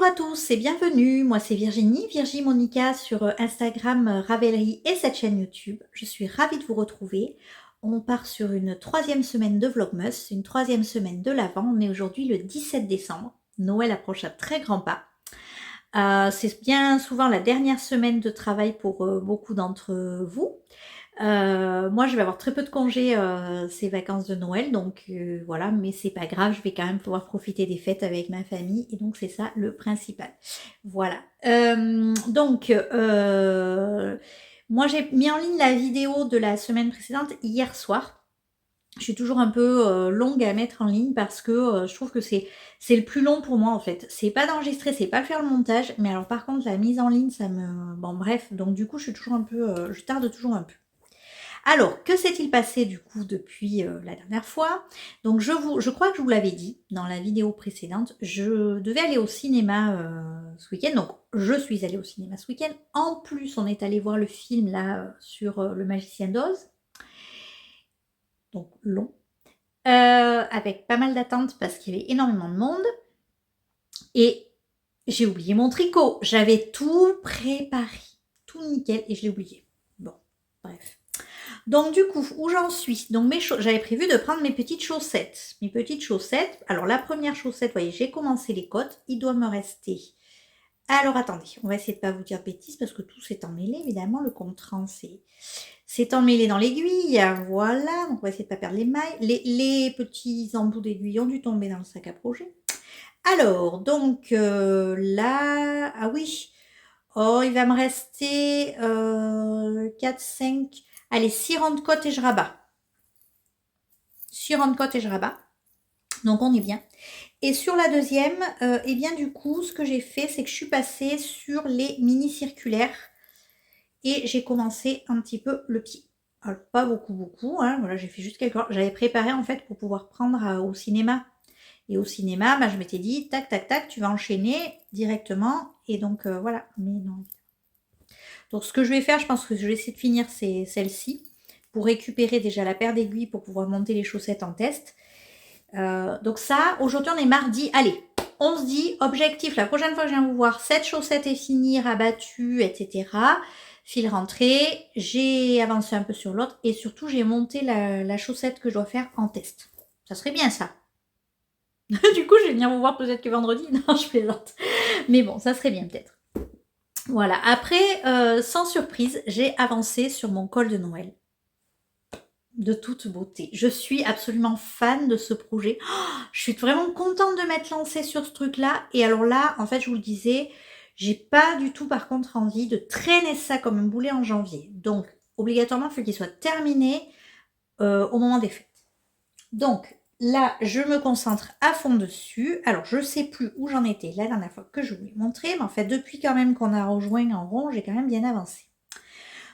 Bonjour à tous et bienvenue, moi c'est Virginie, Virgie Monica sur Instagram, Ravelry et cette chaîne YouTube. Je suis ravie de vous retrouver. On part sur une troisième semaine de Vlogmas, une troisième semaine de l'Avent. On est aujourd'hui le 17 décembre. Noël approche à très grands pas. C'est bien souvent la dernière semaine de travail pour beaucoup d'entre vous. Moi, je vais avoir très peu de congés ces vacances de Noël, donc voilà, mais c'est pas grave, je vais quand même pouvoir profiter des fêtes avec ma famille, et donc c'est ça le principal. Voilà. Moi, j'ai mis en ligne la vidéo de la semaine précédente hier soir. Je suis toujours un peu longue à mettre en ligne parce que je trouve que c'est le plus long pour moi en fait. C'est pas d'enregistrer, c'est pas faire le montage, mais alors par contre la mise en ligne, ça me... Bon bref, donc du coup je suis toujours un peu... je tarde toujours un peu. Alors, que s'est-il passé du coup depuis la dernière fois? Donc je crois que je vous l'avais dit dans la vidéo précédente, je devais aller au cinéma ce week-end, donc je suis allée au cinéma ce week-end. En plus, on est allé voir le film là sur Le Magicien d'Oz, donc long, avec pas mal d'attentes parce qu'il y avait énormément de monde. Et j'ai oublié mon tricot, j'avais tout préparé, tout nickel, et je l'ai oublié. Bon, bref. Donc du coup, où j'en suis? Donc j'avais prévu de prendre mes petites chaussettes. Mes petites chaussettes. Alors la première chaussette, vous voyez, j'ai commencé les côtes. Il doit me rester... Alors attendez, on va essayer de ne pas vous dire bêtises parce que tout s'est emmêlé, évidemment. Le contrant, c'est emmêlé dans l'aiguille. Voilà, donc on va essayer de ne pas perdre les mailles. Les petits embouts d'aiguille ont dû tomber dans le sac à projet. Alors, donc là... Ah oui. Oh, il va me rester 4, 5... Allez, 6 rangs de côte et je rabats. 6 rangs de côte et je rabats. Donc on est bien. Et sur la deuxième, et bien du coup, ce que j'ai fait, c'est que je suis passée sur les mini circulaires et j'ai commencé un petit peu le pied. Alors pas beaucoup, hein, voilà, j'ai fait juste quelques... J'avais préparé en fait pour pouvoir prendre au cinéma. Et au cinéma, bah, je m'étais dit, tac, tac, tac, tu vas enchaîner directement. Et donc voilà, mais non. Donc ce que je vais faire, je pense que je vais essayer de finir celle-ci pour récupérer déjà la paire d'aiguilles pour pouvoir monter les chaussettes en test. Donc ça, aujourd'hui on est mardi. Allez, on se dit, objectif, la prochaine fois que je viens vous voir, cette chaussette est finie, rabattue, etc. Fil rentré, j'ai avancé un peu sur l'autre et surtout j'ai monté la chaussette que je dois faire en test. Ça serait bien ça. Du coup, je vais venir vous voir peut-être que vendredi. Non, je plaisante. Mais bon, ça serait bien peut-être. Voilà, après, sans surprise, j'ai avancé sur mon col de Noël. De toute beauté. Je suis absolument fan de ce projet. Oh, je suis vraiment contente de m'être lancée sur ce truc-là. Et alors là, en fait, je vous le disais, j'ai pas du tout par contre envie de traîner ça comme un boulet en janvier. Donc, obligatoirement, il faut qu'il soit terminé au moment des fêtes. Donc, là, je me concentre à fond dessus. Alors, je sais plus où j'en étais la dernière fois que je vous l'ai montré. Mais en fait, depuis quand même qu'on a rejoint en rond, j'ai quand même bien avancé.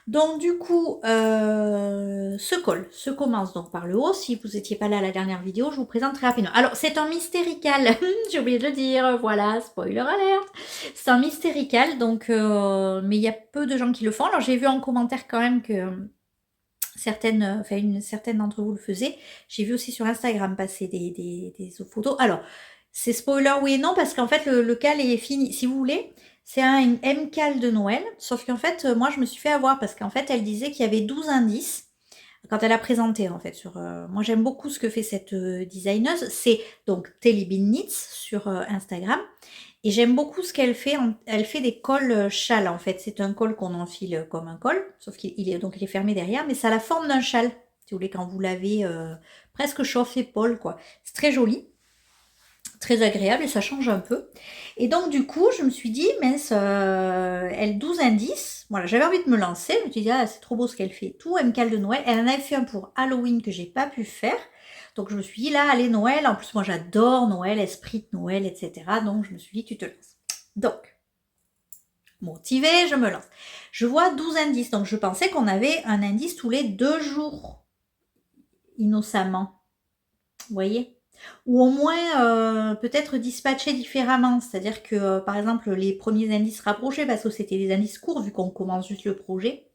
Donc du coup, ce col se commence donc par le haut. Si vous n'étiez pas là à la dernière vidéo, je vous présente très rapidement. Alors c'est un mystérical, j'ai oublié de le dire, voilà, spoiler alert. C'est un mystérical, donc, mais il y a peu de gens qui le font. Alors j'ai vu en commentaire quand même que une certaine d'entre vous le faisaient. J'ai vu aussi sur Instagram passer des photos. Alors, c'est spoiler oui et non, parce qu'en fait le cal est fini. Si vous voulez, c'est un M-cal de Noël, sauf qu'en fait, moi je me suis fait avoir parce qu'en fait elle disait qu'il y avait 12 indices quand elle a présenté en fait sur... moi j'aime beaucoup ce que fait cette designeuse, c'est donc Telly Bean Knits sur Instagram, et j'aime beaucoup ce qu'elle fait, elle fait des cols châles en fait, c'est un col qu'on enfile comme un col, sauf qu'il est, donc il est fermé derrière, mais ça a la forme d'un châle, si vous voulez, quand vous l'avez presque chauffe-épaule quoi, c'est très joli. Très agréable et ça change un peu. Et donc du coup, je me suis dit, mince, elle 12 indices. Voilà, j'avais envie de me lancer. Je me suis dit, ah, c'est trop beau ce qu'elle fait. Tout, elle me cale de Noël. Elle en avait fait un pour Halloween que j'ai pas pu faire. Donc je me suis dit, là, allez, Noël. En plus, moi, j'adore Noël, esprit de Noël, etc. Donc je me suis dit, tu te lances. Donc, motivée, je me lance. Je vois 12 indices. Donc je pensais qu'on avait un indice tous les 2 jours. Innocemment. Vous voyez ? Ou au moins peut-être dispatcher différemment, c'est-à-dire que par exemple les premiers indices rapprochés, parce que c'était des indices courts vu qu'on commence juste le projet,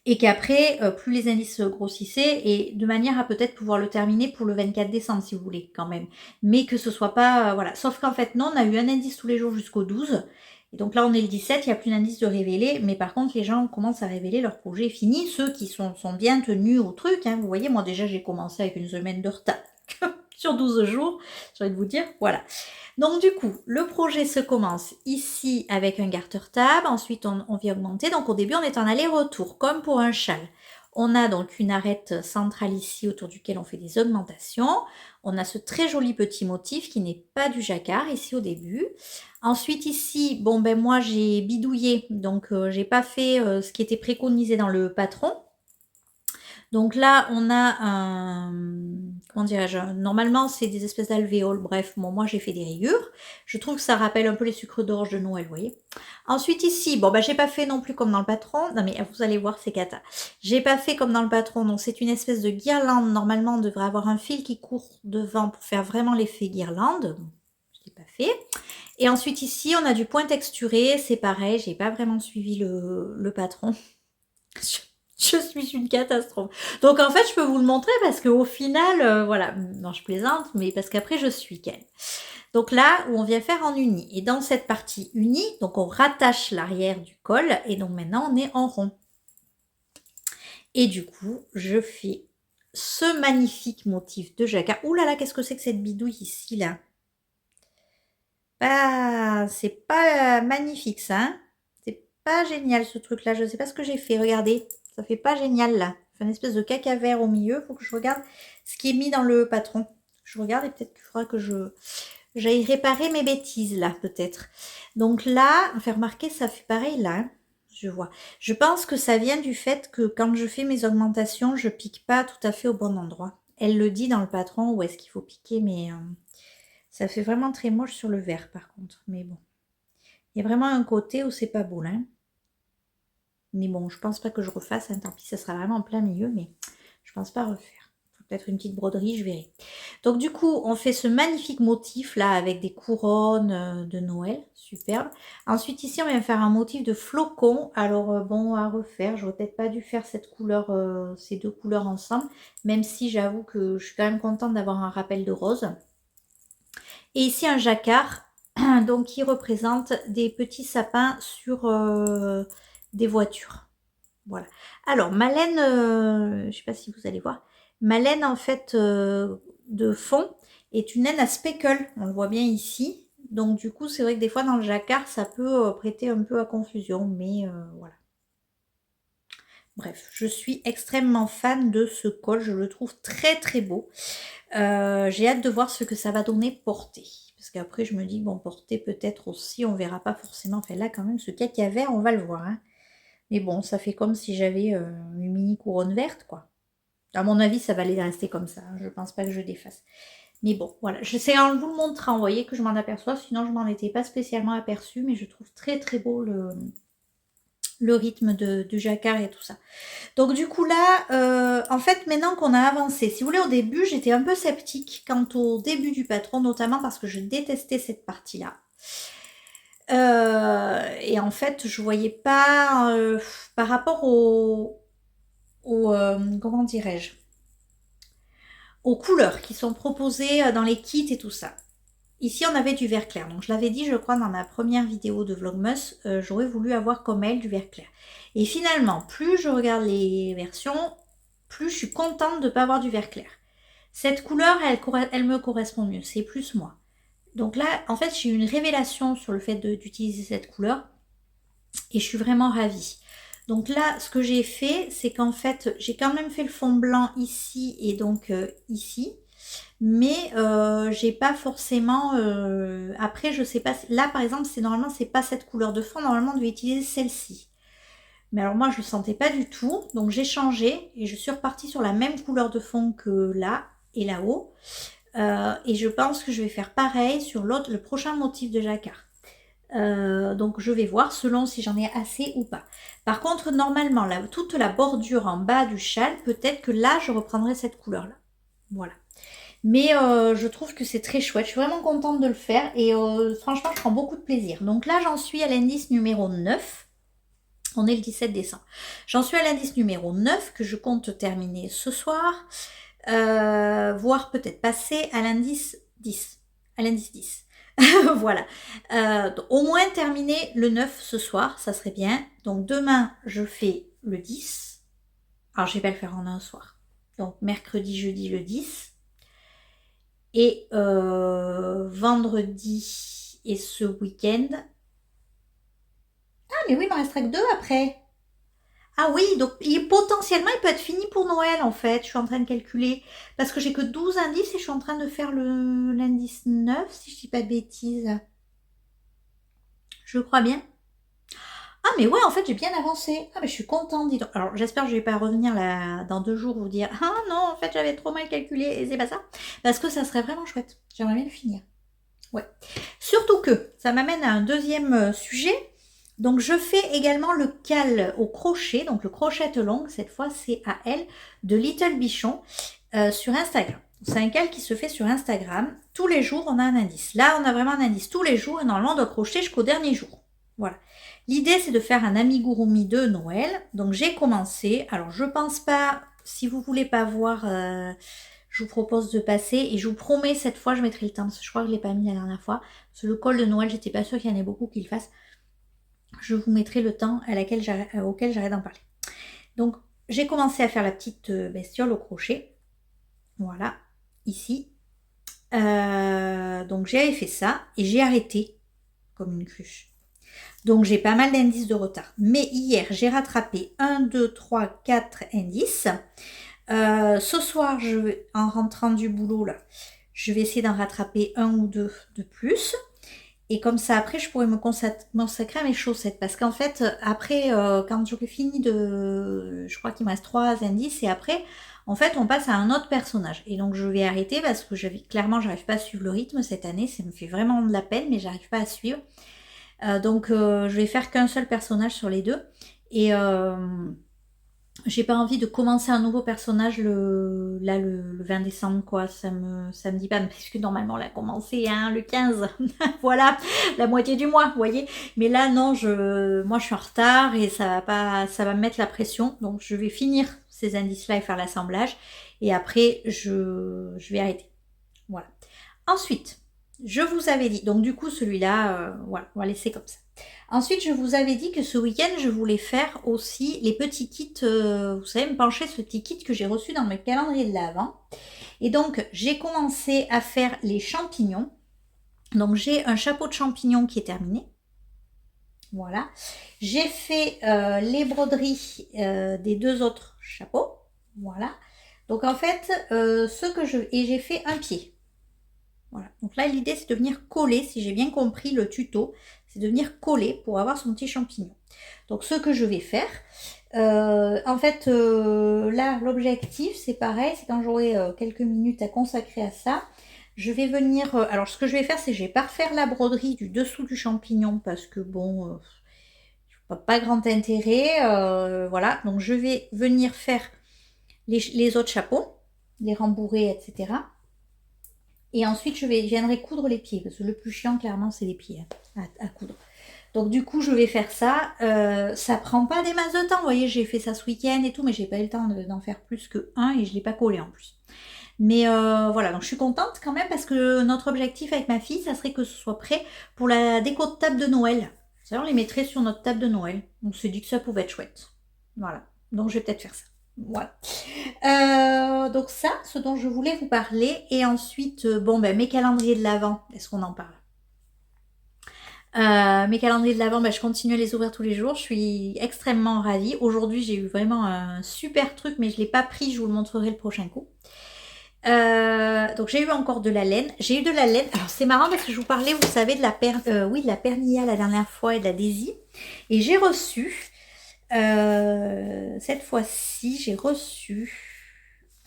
Et qu'après, plus les indices grossissaient, et de manière à peut-être pouvoir le terminer pour le 24 décembre, si vous voulez, quand même. Mais que ce soit pas, voilà. Sauf qu'en fait, non, on a eu un indice tous les jours jusqu'au 12. Et donc là, on est le 17, il n'y a plus d'indice de révéler. Mais par contre, les gens commencent à révéler leur projet fini. Ceux qui sont bien tenus au truc. Hein. Vous voyez, moi déjà, j'ai commencé avec une semaine de retard sur 12 jours. J'ai envie de vous dire, voilà. Donc du coup, le projet se commence ici avec un garter tab, ensuite on vient augmenter. Donc au début, on est en aller-retour, comme pour un châle. On a donc une arête centrale ici autour duquel on fait des augmentations. On a ce très joli petit motif qui n'est pas du jacquard ici au début. Ensuite ici, bon ben moi j'ai bidouillé, donc j'ai pas fait ce qui était préconisé dans le patron. Donc là, on a un, comment dirais-je, normalement c'est des espèces d'alvéoles, bref, bon, moi j'ai fait des rayures. Je trouve que ça rappelle un peu les sucres d'orge de Noël, vous voyez. Ensuite ici, bon, bah j'ai pas fait non plus comme dans le patron, non mais vous allez voir, c'est cata. J'ai pas fait comme dans le patron, donc c'est une espèce de guirlande, normalement on devrait avoir un fil qui court devant pour faire vraiment l'effet guirlande. Je l'ai pas fait. Et ensuite ici, on a du point texturé, c'est pareil, j'ai pas vraiment suivi le patron. Je suis une catastrophe. Donc en fait, je peux vous le montrer parce qu'au final, voilà, non, je plaisante, mais parce qu'après, je suis qu'elle. Donc là, où on vient faire en uni. Et dans cette partie unie, donc on rattache l'arrière du col. Et donc maintenant, on est en rond. Et du coup, je fais ce magnifique motif de jacquard. Ouh là là, qu'est-ce que c'est que cette bidouille ici, là? Ah, c'est pas magnifique, ça, hein? C'est pas génial, ce truc-là. Je sais pas ce que j'ai fait. Regardez. Ça fait pas génial là. Ça fait une espèce de caca vert au milieu. Faut que je regarde ce qui est mis dans le patron. Je regarde et peut-être qu'il faudra que j'aille réparer mes bêtises là, peut-être. Donc là, faire remarquer, ça fait pareil là. Hein. Je vois. Je pense que ça vient du fait que quand je fais mes augmentations, je pique pas tout à fait au bon endroit. Elle le dit dans le patron où est-ce qu'il faut piquer, mais ça fait vraiment très moche sur le vert par contre. Mais bon. Il y a vraiment un côté où c'est pas beau là. Hein. Mais bon, je pense pas que je refasse, hein, tant pis, ça sera vraiment en plein milieu, mais je pense pas refaire. Peut-être une petite broderie, je verrai. Donc du coup, on fait ce magnifique motif là avec des couronnes de Noël, superbe. Ensuite ici, on vient faire un motif de flocon. Alors bon, à refaire, j'aurais peut-être pas dû faire cette couleur, ces deux couleurs ensemble, même si j'avoue que je suis quand même contente d'avoir un rappel de rose. Et ici un jacquard, donc qui représente des petits sapins sur des voitures. Voilà. Alors, ma laine, je ne sais pas si vous allez voir, ma laine en fait de fond est une laine à speckle, on le voit bien ici. Donc du coup, c'est vrai que des fois dans le jacquard, ça peut prêter un peu à confusion, mais voilà. Bref, je suis extrêmement fan de ce col, je le trouve très très beau. J'ai hâte de voir ce que ça va donner porter. Parce qu'après, je me dis, bon, porter peut-être aussi, on verra pas forcément. Enfin là, quand même, ce caca vert, on va le voir. Hein. Mais bon, ça fait comme si j'avais une mini couronne verte, quoi. À mon avis, ça va aller rester comme ça. Hein. Je pense pas que je défasse. Mais bon, voilà. C'est en vous le montrant, vous voyez, que je m'en aperçois. Sinon, je m'en étais pas spécialement aperçue. Mais je trouve très très beau le rythme du jacquard et tout ça. Donc du coup là, en fait, maintenant qu'on a avancé, si vous voulez, au début, j'étais un peu sceptique quant au début du patron, notamment parce que je détestais cette partie-là. Et en fait, je voyais pas, par rapport comment dirais-je, aux couleurs qui sont proposées dans les kits et tout ça. Ici, on avait du vert clair. Donc, je l'avais dit, je crois, dans ma première vidéo de Vlogmas, j'aurais voulu avoir comme elle du vert clair. Et finalement, plus je regarde les versions, plus je suis contente de ne pas avoir du vert clair. Cette couleur, elle me correspond mieux. C'est plus moi. Donc là, en fait, j'ai eu une révélation sur le fait d'utiliser cette couleur. Et je suis vraiment ravie. Donc là, ce que j'ai fait, c'est qu'en fait, j'ai quand même fait le fond blanc ici et donc ici. Mais j'ai pas forcément... après, je sais pas... Là, par exemple, normalement, c'est pas cette couleur de fond. Normalement, on devait utiliser celle-ci. Mais alors moi, je le sentais pas du tout. Donc j'ai changé et je suis repartie sur la même couleur de fond que là et là-haut. Et je pense que je vais faire pareil sur le prochain motif de jacquard. Donc je vais voir selon si j'en ai assez ou pas. Par contre, normalement, toute la bordure en bas du châle, peut-être que là, je reprendrai cette couleur-là. Voilà. Mais je trouve que c'est très chouette. Je suis vraiment contente de le faire et franchement, je prends beaucoup de plaisir. Donc là, j'en suis à l'indice numéro 9. On est le 17 décembre. J'en suis à l'indice numéro 9 que je compte terminer ce soir, voire peut-être passer à l'indice 10. À l'indice 10. Voilà. Au moins terminer le 9 ce soir, ça serait bien. Donc demain, je fais le 10. Alors je vais pas le faire en un soir. Donc mercredi, jeudi, le 10. Et vendredi et ce week-end. Ah mais oui, il m'en restera que 2 après. Ah oui, donc potentiellement il peut être fini pour Noël en fait, je suis en train de calculer. Parce que j'ai que 12 indices et je suis en train de faire l'indice 9 si je dis pas de bêtises. Je crois bien. Ah mais ouais, en fait j'ai bien avancé. Ah mais je suis contente, dis donc. Alors j'espère que je vais pas revenir là dans 2 jours vous dire ah non, en fait j'avais trop mal calculé et c'est pas ça. Parce que ça serait vraiment chouette. J'aimerais bien le finir. Ouais. Surtout que ça m'amène à un deuxième sujet. Donc je fais également le cal au crochet, donc le crochette longue, cette fois c'est à elle, de Little Bichon sur Instagram. C'est un cal qui se fait sur Instagram. Tous les jours, on a un indice. Là, on a vraiment un indice tous les jours et normalement, on doit crocheter jusqu'au dernier jour. Voilà. L'idée, c'est de faire un amigurumi de Noël. Donc j'ai commencé. Alors je pense pas, si vous voulez pas voir... je vous propose de passer et je vous promets cette fois je mettrai le temps parce que je crois que je ne l'ai pas mis la dernière fois. Parce que le col de Noël, j'étais pas sûre qu'il y en ait beaucoup qui le fassent. Je vous mettrai le temps auquel j'arrête d'en parler. Donc j'ai commencé à faire la petite bestiole au crochet. Voilà, ici. Donc j'avais fait ça et j'ai arrêté comme une cruche. Donc j'ai pas mal d'indices de retard. Mais hier j'ai rattrapé 1, 2, 3, 4 indices. Ce soir, en rentrant du boulot, là, je vais essayer d'en rattraper 1 ou 2 de plus. Et comme ça, après, je pourrais me consacrer à mes chaussettes. Parce qu'en fait, après, quand j'aurai fini de... Je crois qu'il me reste 3 indices. Et après, en fait, on passe à un autre personnage. Et donc, je vais arrêter parce que clairement, j'arrive pas à suivre le rythme cette année. Ça me fait vraiment de la peine, mais j'arrive pas à suivre. Donc, je vais faire qu'un seul personnage sur les deux. Et... j'ai pas envie de commencer un nouveau personnage le 20 décembre, quoi. Ça me dit pas, puisque normalement, on l'a commencé hein, le 15. Voilà, la moitié du mois, vous voyez. Mais là, non, moi, je suis en retard et ça va me mettre la pression. Donc, je vais finir ces indices-là et faire l'assemblage. Et après, je vais arrêter. Voilà. Ensuite, je vous avais dit, donc du coup, celui-là, voilà, on va laisser comme ça. Ensuite, je vous avais dit que ce week-end, je voulais faire aussi les petits kits, vous savez, me pencher ce petit kit que j'ai reçu dans mes calendriers de l'Avent. Et donc, j'ai commencé à faire les champignons. Donc, j'ai un chapeau de champignons qui est terminé. Voilà. J'ai fait les broderies des 2 autres chapeaux. Voilà. Donc, en fait, et j'ai fait un pied. Voilà. Donc là, l'idée, c'est de venir coller, si j'ai bien compris le tuto, c'est de venir coller pour avoir son petit champignon. Donc, ce que je vais faire, en fait, là, l'objectif, c'est pareil, c'est quand j'aurai quelques minutes à consacrer à ça, je vais venir... alors, ce que je vais faire, c'est que je vais pas refaire la broderie du dessous du champignon parce que, bon, pas grand intérêt. Voilà. Donc, je vais venir faire les autres chapeaux, les rembourrer, etc. Et ensuite, je viendrai coudre les pieds. Parce que le plus chiant, clairement, c'est les pieds à coudre. Donc, du coup, je vais faire ça. Ça prend pas des masses de temps. Vous voyez, j'ai fait ça ce week-end et tout. Mais j'ai pas eu le temps d'en faire plus que un. Et je l'ai pas collé en plus. Mais voilà, donc je suis contente quand même. Parce que notre objectif avec ma fille, ça serait que ce soit prêt pour la déco de table de Noël. Ça, on les mettrait sur notre table de Noël. On s'est dit que ça pouvait être chouette. Voilà. Donc, je vais peut-être faire ça. Voilà. Donc ça, ce dont je voulais vous parler. Et ensuite, mes calendriers de l'Avent, est-ce qu'on en parle? Mes calendriers de l'Avent, je continue à les ouvrir tous les jours. Je suis extrêmement ravie. Aujourd'hui, j'ai eu vraiment un super truc, mais je ne l'ai pas pris. Je vous le montrerai le prochain coup. Donc j'ai eu encore de la laine. J'ai eu de la laine. Alors c'est marrant parce que je vous parlais, vous savez, de la Pernilla la dernière fois et de la Daisy. Et j'ai reçu... cette fois-ci, j'ai reçu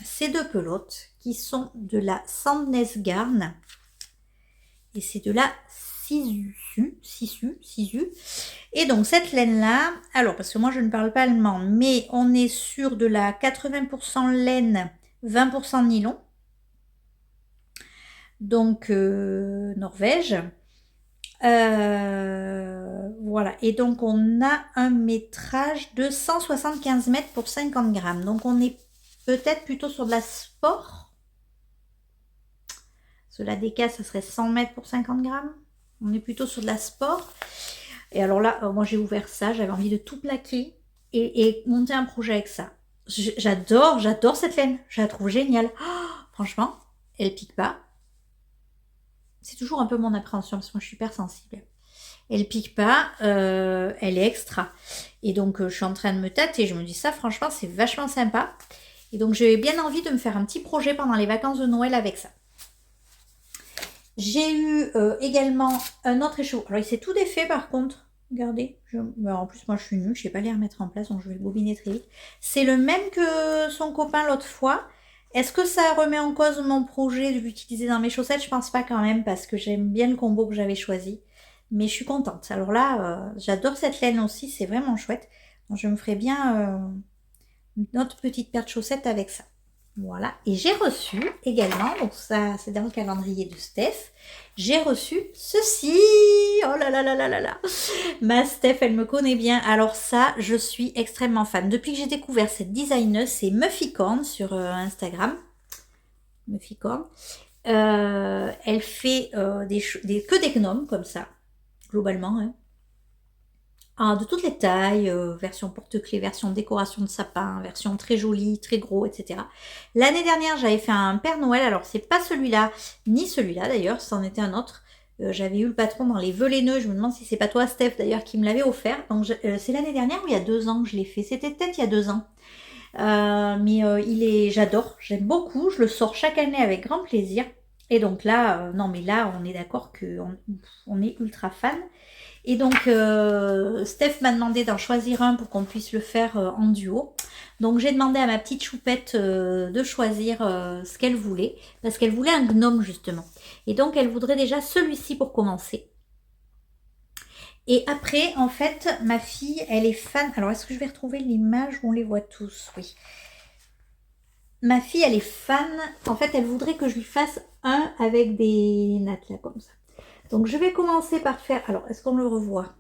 ces 2 pelotes qui sont de la Sandnes Garn et c'est de la Sisu. Et donc cette laine-là, alors parce que moi je ne parle pas allemand, mais on est sur de la 80% laine, 20% nylon. Donc Norvège. Voilà, et donc on a un métrage de 175 mètres pour 50 grammes. Donc on est peut-être plutôt sur de la sport. Cela DK, ça serait 100 mètres pour 50 grammes. On est plutôt sur de la sport. Et alors là, moi j'ai ouvert ça, j'avais envie de tout plaquer et monter un projet avec ça. J'adore cette laine, je la trouve géniale. Oh, franchement, elle pique pas. C'est toujours un peu mon appréhension parce que moi je suis hyper sensible. Elle pique pas, elle est extra. Et donc je suis en train de me tâter, je me dis ça franchement c'est vachement sympa. Et donc j'ai bien envie de me faire un petit projet pendant les vacances de Noël avec ça. J'ai eu également un autre écheveau. Alors il s'est tout défait par contre. Regardez. En plus moi je suis nulle, je ne sais pas les remettre en place, donc je vais le bobiner très vite. C'est le même que son copain l'autre fois. Est-ce que ça remet en cause mon projet de l'utiliser dans mes chaussettes? Je pense pas quand même parce que j'aime bien le combo que j'avais choisi. Mais je suis contente. Alors là, j'adore cette laine aussi, c'est vraiment chouette. Donc je me ferai bien une autre petite paire de chaussettes avec ça. Voilà. Et j'ai reçu également, donc ça c'est dans le calendrier de Steph, j'ai reçu ceci. Oh là là là là là là. Ma Steph, elle me connaît bien. Alors ça, je suis extrêmement fan. Depuis que j'ai découvert cette designeuse, c'est Mufficorn sur Instagram. Mufficorn. Elle fait que des gnomes comme ça, globalement. Hein. Ah, de toutes les tailles, version porte-clés, version décoration de sapin, version très jolie, très gros, etc. L'année dernière, j'avais fait un Père Noël, alors c'est pas celui-là, ni celui-là d'ailleurs, c'en était un autre. J'avais eu le patron dans les Velaineux, je me demande si c'est pas toi Steph d'ailleurs qui me l'avait offert. Donc c'est l'année dernière ou il y a 2 ans que je l'ai fait, c'était peut-être il y a 2 ans. J'adore, j'aime beaucoup, je le sors chaque année avec grand plaisir. Et donc là, non mais là on est d'accord qu'on est ultra fan. Et donc, Steph m'a demandé d'en choisir un pour qu'on puisse le faire en duo. Donc, j'ai demandé à ma petite choupette de choisir ce qu'elle voulait, parce qu'elle voulait un gnome, justement. Et donc, elle voudrait déjà celui-ci pour commencer. Et après, en fait, ma fille, elle est fan... Alors, est-ce que je vais retrouver l'image où on les voit tous? Oui. Ma fille, elle est fan... En fait, elle voudrait que je lui fasse un avec des nattes, là, comme ça. Donc, je vais commencer par faire... Alors, est-ce qu'on le revoit?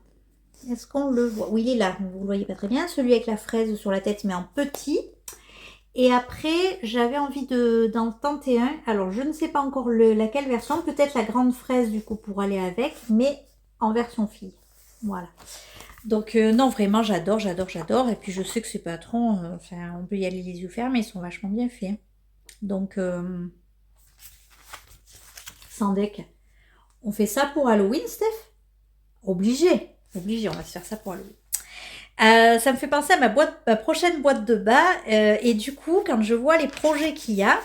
Est-ce qu'on le voit? Oui, il est là, vous ne le voyez pas très bien. Celui avec la fraise sur la tête, mais en petit. Et après, j'avais envie d'en tenter un. Alors, je ne sais pas encore laquelle version. Peut-être la grande fraise, du coup, pour aller avec. Mais en version fille. Voilà. Donc, non, vraiment, j'adore. Et puis, je sais que ces patrons, on peut y aller les yeux fermés. Ils sont vachement bien faits. Hein. Donc, sans deck. On fait ça pour Halloween, Steph? Obligé, on va se faire ça pour Halloween. Ça me fait penser à ma prochaine boîte de bas. Et du coup, quand je vois les projets qu'il y a,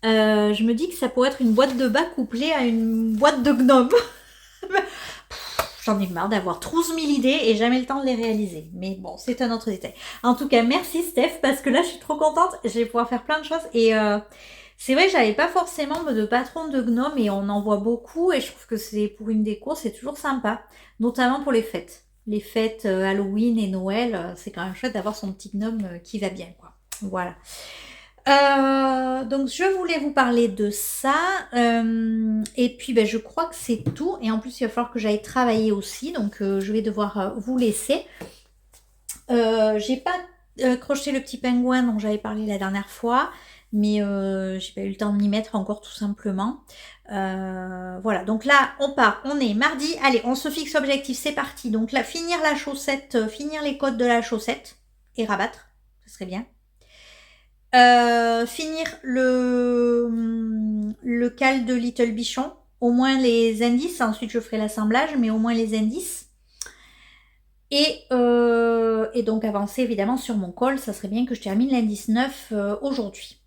je me dis que ça pourrait être une boîte de bas couplée à une boîte de gnome. J'en ai marre d'avoir 12 000 idées et jamais le temps de les réaliser. Mais bon, c'est un autre détail. En tout cas, merci Steph, parce que là, je suis trop contente. Je vais pouvoir faire plein de choses. Et c'est vrai que j'avais pas forcément de patron de gnome et on en voit beaucoup. Et je trouve que c'est pour une déco, c'est toujours sympa. Notamment pour les fêtes. Les fêtes Halloween et Noël, c'est quand même chouette d'avoir son petit gnome qui va bien, quoi. Voilà. Donc je voulais vous parler de ça et puis je crois que c'est tout et en plus il va falloir que j'aille travailler aussi donc je vais devoir vous laisser. J'ai pas crocheté le petit pingouin dont j'avais parlé la dernière fois mais j'ai pas eu le temps de m'y mettre encore tout simplement. Voilà, donc là on est mardi, allez on se fixe objectif, c'est parti. Donc là finir la chaussette, finir les côtes de la chaussette et rabattre, ce serait bien. Finir le cal de Little Bichon, au moins les indices, ensuite je ferai l'assemblage, mais au moins les indices. Et donc avancer évidemment sur mon col, ça serait bien que je termine l'indice 9 aujourd'hui.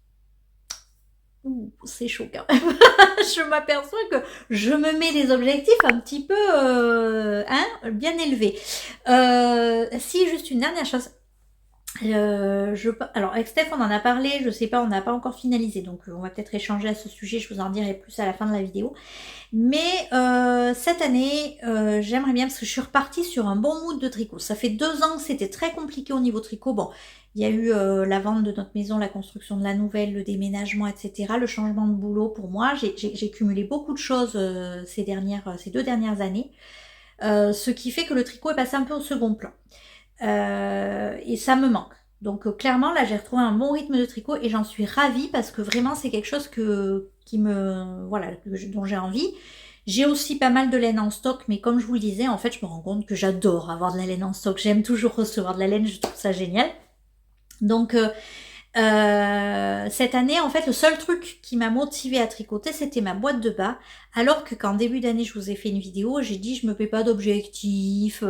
C'est chaud quand même. Je m'aperçois que je me mets des objectifs un petit peu bien élevés. Si, juste une dernière chose. Alors avec Steph on en a parlé, je sais pas, on n'a pas encore finalisé, donc on va peut-être échanger à ce sujet, je vous en dirai plus à la fin de la vidéo. Mais cette année, j'aimerais bien, parce que je suis repartie sur un bon mood de tricot. Ça fait 2 ans que c'était très compliqué au niveau tricot. Bon, il y a eu la vente de notre maison, la construction de la nouvelle, le déménagement, etc. Le changement de boulot pour moi. J'ai cumulé beaucoup de choses ces 2 dernières années. Ce qui fait que le tricot est passé un peu au second plan. Et ça me manque. Donc clairement là j'ai retrouvé un bon rythme de tricot et j'en suis ravie parce que vraiment c'est quelque chose dont j'ai envie. J'ai aussi pas mal de laine en stock, mais comme je vous le disais, en fait je me rends compte que j'adore avoir de la laine en stock. J'aime toujours recevoir de la laine, je trouve ça génial. Donc cette année, en fait, le seul truc qui m'a motivée à tricoter, c'était ma boîte de bas. Alors que qu'en début d'année, je vous ai fait une vidéo, j'ai dit je me fais pas d'objectifs,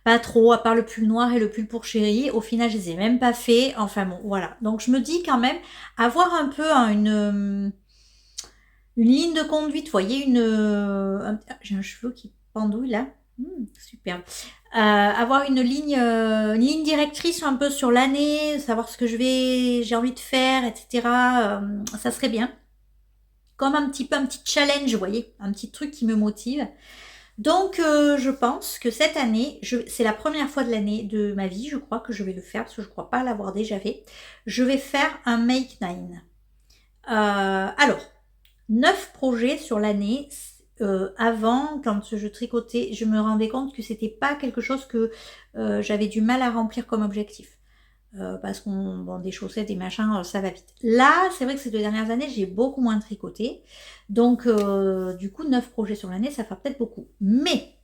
pas trop, à part le pull noir et le pull pour chérie. Au final, je les ai même pas fait. Enfin bon, voilà. Donc je me dis quand même, avoir un peu une ligne de conduite, vous voyez, j'ai un cheveu qui pendouille là. Superbe. Avoir une ligne directrice un peu sur l'année, savoir ce que j'ai envie de faire, etc. Ça serait bien. Comme un petit challenge, vous voyez, un petit truc qui me motive. Donc, je pense que cette année, c'est la première fois de l'année de ma vie, je crois que je vais le faire, parce que je ne crois pas l'avoir déjà fait. Je vais faire un Make 9. Alors, 9 projets sur l'année. Avant, quand je tricotais, je me rendais compte que c'était pas quelque chose que j'avais du mal à remplir comme objectif. Parce qu'on des chaussettes, des machins, ça va vite. Là, c'est vrai que ces 2 dernières années, j'ai beaucoup moins tricoté. Donc, du coup, 9 projets sur l'année, ça fera peut-être beaucoup. Mais,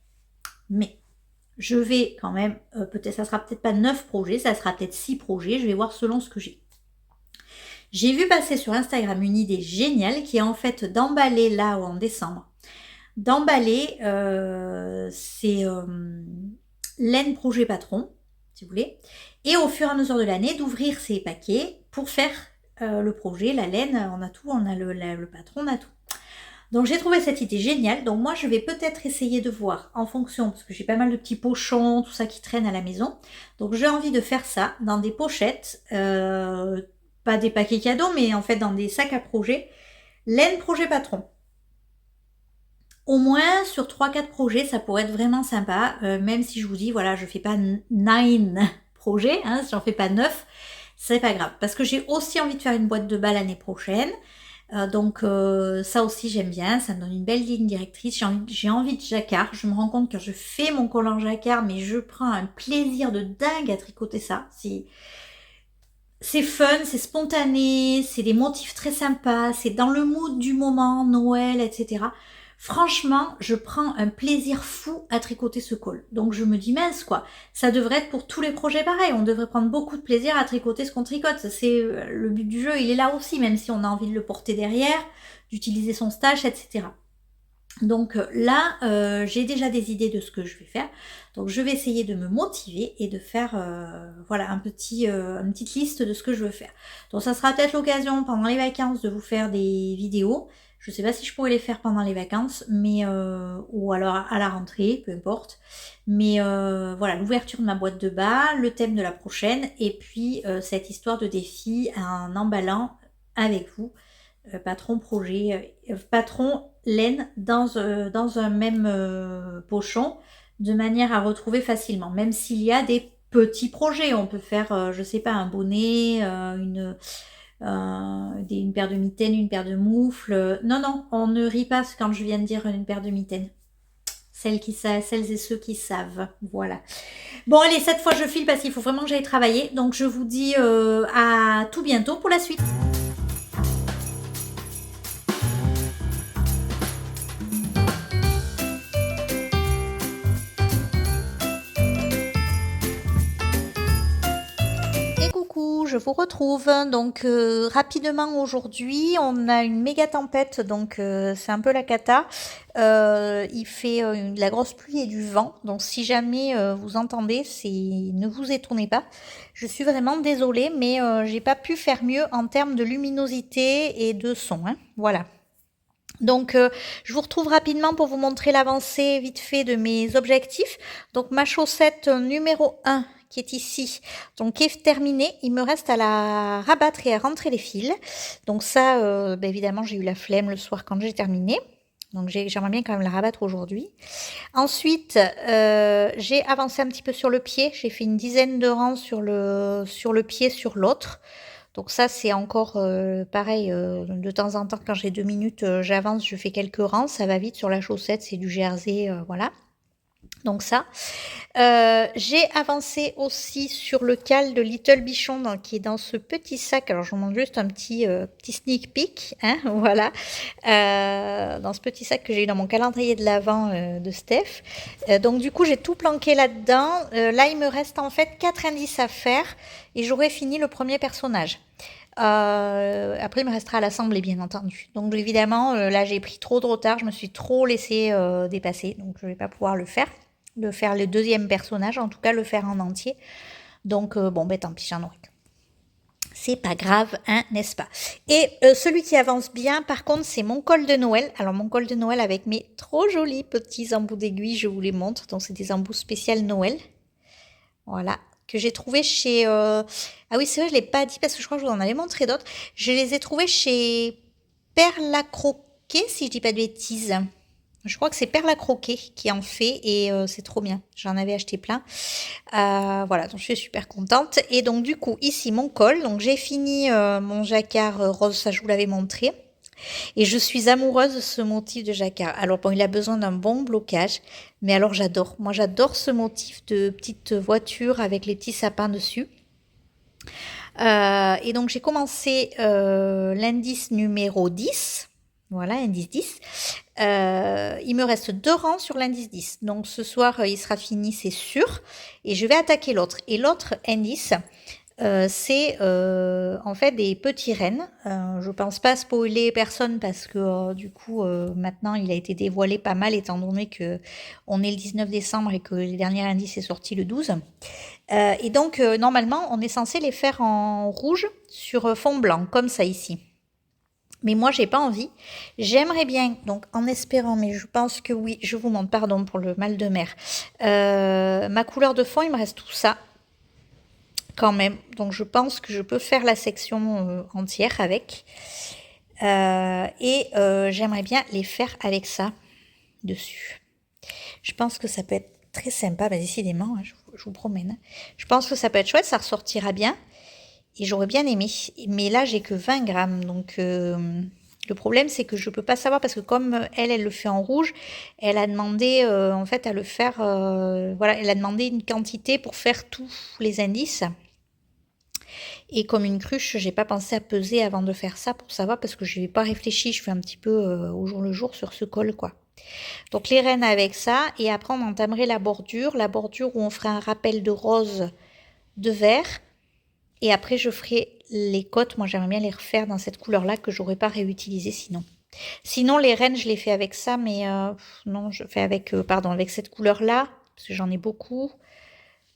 je vais quand même, peut-être, ça sera peut-être pas 9 projets, ça sera peut-être 6 projets. Je vais voir selon ce que j'ai. J'ai vu passer sur Instagram une idée géniale qui est en fait d'emballer là en décembre. D'emballer, c'est laine projet patron, si vous voulez. Et au fur et à mesure de l'année, d'ouvrir ces paquets pour faire le projet, la laine, on a tout, on a le patron, on a tout. Donc j'ai trouvé cette idée géniale. Donc moi je vais peut-être essayer de voir en fonction, parce que j'ai pas mal de petits pochons, tout ça qui traîne à la maison. Donc j'ai envie de faire ça dans des pochettes, pas des paquets cadeaux, mais en fait dans des sacs à projet. Laine projet patron. Au moins sur 3-4 projets, ça pourrait être vraiment sympa, même si je vous dis, voilà, je fais pas 9 projets, hein, si j'en fais pas 9, c'est pas grave. Parce que j'ai aussi envie de faire une boîte de bas l'année prochaine. Donc ça aussi j'aime bien, ça me donne une belle ligne directrice. J'ai envie de jacquard. Je me rends compte que je fais mon collant jacquard, mais je prends un plaisir de dingue à tricoter ça. C'est fun, c'est spontané, c'est des motifs très sympas, c'est dans le mood du moment, Noël, etc. Franchement, je prends un plaisir fou à tricoter ce col. Donc je me dis mince quoi, ça devrait être pour tous les projets pareil. On devrait prendre beaucoup de plaisir à tricoter ce qu'on tricote. C'est le but du jeu, il est là aussi, même si on a envie de le porter derrière, d'utiliser son stache, etc. Donc là, j'ai déjà des idées de ce que je vais faire. Donc je vais essayer de me motiver et de faire voilà une petite liste de ce que je veux faire. Donc ça sera peut-être l'occasion pendant les vacances de vous faire des vidéos. Je ne sais pas si je pourrais les faire pendant les vacances, mais ou alors à la rentrée, peu importe. Mais voilà, l'ouverture de ma boîte de bas, le thème de la prochaine, et puis cette histoire de défi en emballant avec vous patron projet, patron laine dans un même pochon, de manière à retrouver facilement. Même s'il y a des petits projets, on peut faire, je sais pas, un bonnet, une paire de mitaines, une paire de moufles. Non, on ne rit pas quand je viens de dire une paire de mitaines. Celles et ceux qui savent. Voilà. Bon, allez, cette fois je file parce qu'il faut vraiment que j'aille travailler. Donc je vous dis à tout bientôt pour la suite. Je vous retrouve. Donc rapidement aujourd'hui, on a une méga tempête, donc c'est un peu la cata. Il fait de la grosse pluie et du vent, donc si jamais vous entendez, ne vous étonnez pas. Je suis vraiment désolée, mais j'ai pas pu faire mieux en termes de luminosité et de son. Hein. Voilà. Donc je vous retrouve rapidement pour vous montrer l'avancée vite fait de mes objectifs. Donc ma chaussette numéro 1 qui est ici, donc qui est terminée. Il me reste à la rabattre et à rentrer les fils. Donc ça, évidemment, j'ai eu la flemme le soir quand j'ai terminé. Donc j'aimerais bien quand même la rabattre aujourd'hui. Ensuite, j'ai avancé un petit peu sur le pied. J'ai fait une dizaine de rangs sur le pied, sur l'autre. Donc ça, c'est encore pareil. De temps en temps, quand j'ai 2 minutes, j'avance, je fais quelques rangs. Ça va vite sur la chaussette, c'est du jersey, voilà. Donc ça. J'ai avancé aussi sur le cal de Little Bichon qui est dans ce petit sac. Alors je vous montre juste un petit sneak peek, hein, voilà. Dans ce petit sac que j'ai eu dans mon calendrier de l'Avent de Steph. Donc du coup j'ai tout planqué là-dedans. Là il me reste en fait 4 indices à faire et j'aurai fini le premier personnage. Après il me restera à l'assembler bien entendu. Donc évidemment là j'ai pris trop de retard, je me suis trop laissé dépasser, donc je vais pas pouvoir le faire le deuxième personnage, en tout cas le faire en entier. Donc bon tant pis, j'en aurai. C'est pas grave, hein, n'est-ce pas? Et celui qui avance bien, par contre, c'est mon col de Noël. Alors mon col de Noël avec mes trop jolis petits embouts d'aiguille, je vous les montre. Donc c'est des embouts spécial Noël. Voilà, que j'ai trouvé chez... Ah oui, c'est vrai, je ne l'ai pas dit parce que je crois que je vous en avais montré d'autres. Je les ai trouvés chez Perle à Croquer, si je dis pas de bêtises. Je crois que c'est Perle à Croquer qui en fait et c'est trop bien. J'en avais acheté plein. Voilà, donc je suis super contente. Et donc du coup, ici mon col. Donc j'ai fini mon jacquard rose, ça je vous l'avais montré. Et je suis amoureuse de ce motif de jacquard. Alors bon, il a besoin d'un bon blocage, mais alors j'adore. Moi j'adore ce motif de petite voiture avec les petits sapins dessus. Et donc j'ai commencé l'indice numéro 10. Voilà, indice 10. Il me reste 2 rangs sur l'indice 10. Donc ce soir, il sera fini, c'est sûr. Et je vais attaquer l'autre. Et l'autre indice, c'est en fait des petits rennes. Je pense pas spoiler personne parce que du coup maintenant il a été dévoilé pas mal étant donné que on est le 19 décembre et que le dernier indice est sorti le 12. Et donc normalement on est censé les faire en rouge sur fond blanc comme ça ici. Mais moi, j'ai pas envie. J'aimerais bien, donc en espérant, mais je pense que oui, je vous montre, pardon pour le mal de mer. Ma couleur de fond, il me reste tout ça, quand même. Donc je pense que je peux faire la section entière avec. Et j'aimerais bien les faire avec ça dessus. Je pense que ça peut être très sympa, bah, décidément, hein, je vous promène. Je pense que ça peut être chouette, ça ressortira bien. Et j'aurais bien aimé. Mais là, j'ai que 20 grammes. Donc, le problème, c'est que je ne peux pas savoir parce que comme elle le fait en rouge, elle a demandé en fait à le faire. Voilà, elle a demandé une quantité pour faire tous les indices. Et comme une cruche, j'ai pas pensé à peser avant de faire ça pour savoir parce que je n'ai pas réfléchi. Je fais un petit peu au jour le jour sur ce col, quoi. Donc, les rennes avec ça. Et après, on entamerait la bordure. La bordure où on ferait un rappel de rose, de vert. Et après, je ferai les côtes. Moi, j'aimerais bien les refaire dans cette couleur-là que j'aurais pas réutilisé sinon. Sinon, les rennes, je les fais avec ça, mais non, je fais avec, avec cette couleur-là, parce que j'en ai beaucoup.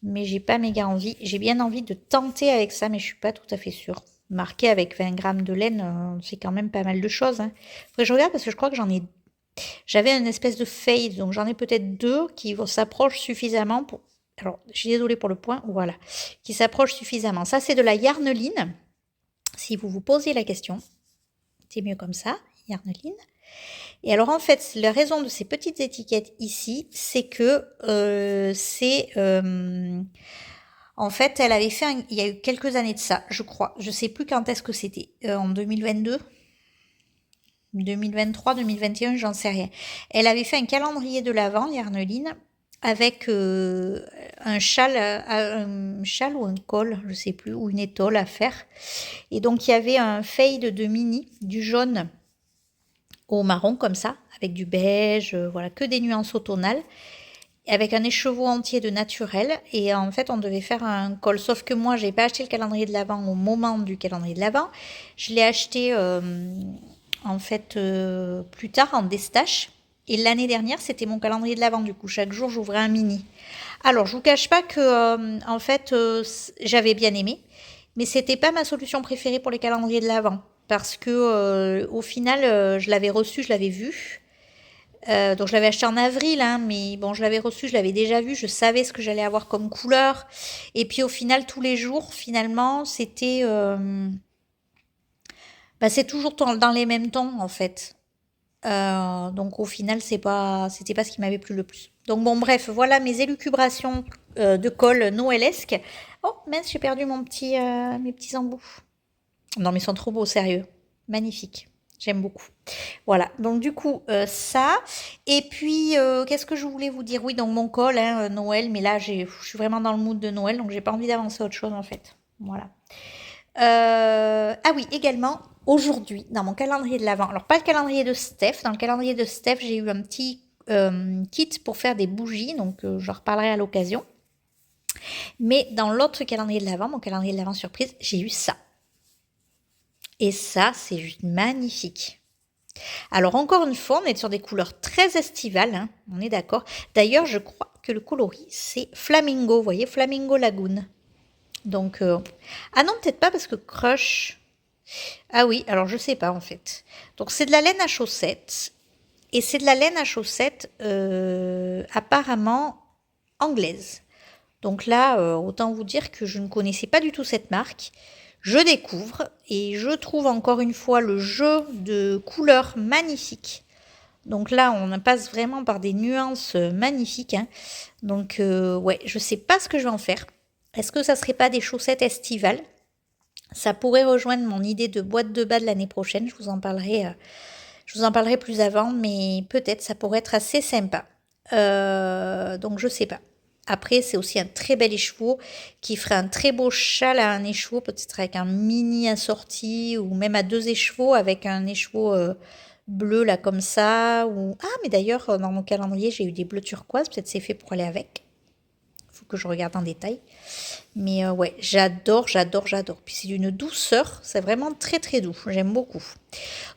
Mais j'ai pas méga envie. J'ai bien envie de tenter avec ça, mais je suis pas tout à fait sûre. Marqué avec 20 grammes de laine, c'est quand même pas mal de choses. Hein. Faudrait que je regarde parce que je crois que j'avais une espèce de fade, donc j'en ai peut-être 2 qui s'approchent suffisamment pour... Alors, je suis désolée pour le point, voilà, qui s'approchent suffisamment. Ça, c'est de la yarneline. Si vous vous posez la question, c'est mieux comme ça, yarneline. Et alors, en fait, la raison de ces petites étiquettes ici, c'est que en fait, elle avait fait, il y a eu quelques années de ça, je crois. Je sais plus quand est-ce que c'était, en 2022 2023, 2021, j'en sais rien. Elle avait fait un calendrier de l'Avent, Yarneline, avec un châle ou un col, je sais plus, ou une étole à faire. Et donc il y avait un fade de mini, du jaune au marron comme ça, avec du beige, voilà, que des nuances automnales, avec un écheveau entier de naturel. Et en fait, on devait faire un col. Sauf que moi, j'ai pas acheté le calendrier de l'Avent au moment du calendrier de l'Avent. Je l'ai acheté en fait plus tard en destache. Et l'année dernière, c'était mon calendrier de l'Avent. Du coup, chaque jour, j'ouvrais un mini. Alors, je vous cache pas que en fait, j'avais bien aimé, mais c'était pas ma solution préférée pour les calendriers de l'Avent parce que au final, je l'avais reçu, je l'avais vu. Donc je l'avais acheté en avril, hein, mais bon, je l'avais reçu, je l'avais déjà vu, je savais ce que j'allais avoir comme couleur. Et puis au final, tous les jours, finalement, c'était... bah, c'est toujours dans les mêmes tons, en fait. Donc au final, c'était pas ce qui m'avait plu le plus. Donc bon, bref, voilà mes élucubrations de colle noëlesque. Oh mince, j'ai perdu mes petits embouts. Non, mais ils sont trop beaux, sérieux. Magnifique. J'aime beaucoup. Voilà, donc du coup, ça. Et puis, qu'est-ce que je voulais vous dire? Oui, donc mon col, hein, Noël, mais là, je suis vraiment dans le mood de Noël, donc j'ai pas envie d'avancer à autre chose en fait. Voilà. Ah oui, également, aujourd'hui, dans mon calendrier de l'Avent, alors pas le calendrier de Steph, dans le calendrier de Steph, j'ai eu un petit kit pour faire des bougies, donc j'en reparlerai à l'occasion. Mais dans l'autre calendrier de l'Avent, mon calendrier de l'Avent surprise, j'ai eu ça. Et ça, c'est juste magnifique. Alors encore une fois, on est sur des couleurs très estivales, hein, on est d'accord. D'ailleurs, je crois que le coloris, c'est Flamingo, vous voyez, Flamingo Lagoon. Donc, ah non, peut-être pas parce que Crush... Ah oui, alors je sais pas en fait. Donc c'est de la laine à chaussettes. Et c'est de la laine à chaussettes apparemment anglaise. Donc là, autant vous dire que je ne connaissais pas du tout cette marque. Je découvre et je trouve encore une fois le jeu de couleurs magnifique. Donc là, on passe vraiment par des nuances magnifiques, hein. Donc ouais, je sais pas ce que je vais en faire. Est-ce que ça serait pas des chaussettes estivales? Ça pourrait rejoindre mon idée de boîte de bas de l'année prochaine. Je vous en parlerai plus avant, mais peut-être ça pourrait être assez sympa. Donc je sais pas. Après, c'est aussi un très bel écheveau qui ferait un très beau châle à un écheveau, peut-être avec un mini assorti ou même à 2 écheveaux avec un écheveau bleu là comme ça. Ou... Ah, mais d'ailleurs, dans mon calendrier, j'ai eu des bleus turquoise, peut-être c'est fait pour aller avec. Faut que je regarde en détail. Mais ouais, j'adore, j'adore, j'adore. Puis c'est d'une douceur, c'est vraiment très très doux. J'aime beaucoup.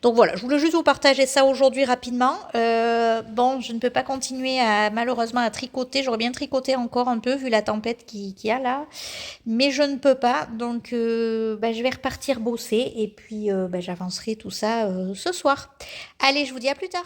Donc voilà, je voulais juste vous partager ça aujourd'hui rapidement. Bon, je ne peux pas continuer malheureusement à tricoter. J'aurais bien tricoté encore un peu vu la tempête qu'il y a là. Mais je ne peux pas. Donc je vais repartir bosser et puis j'avancerai tout ça ce soir. Allez, je vous dis à plus tard.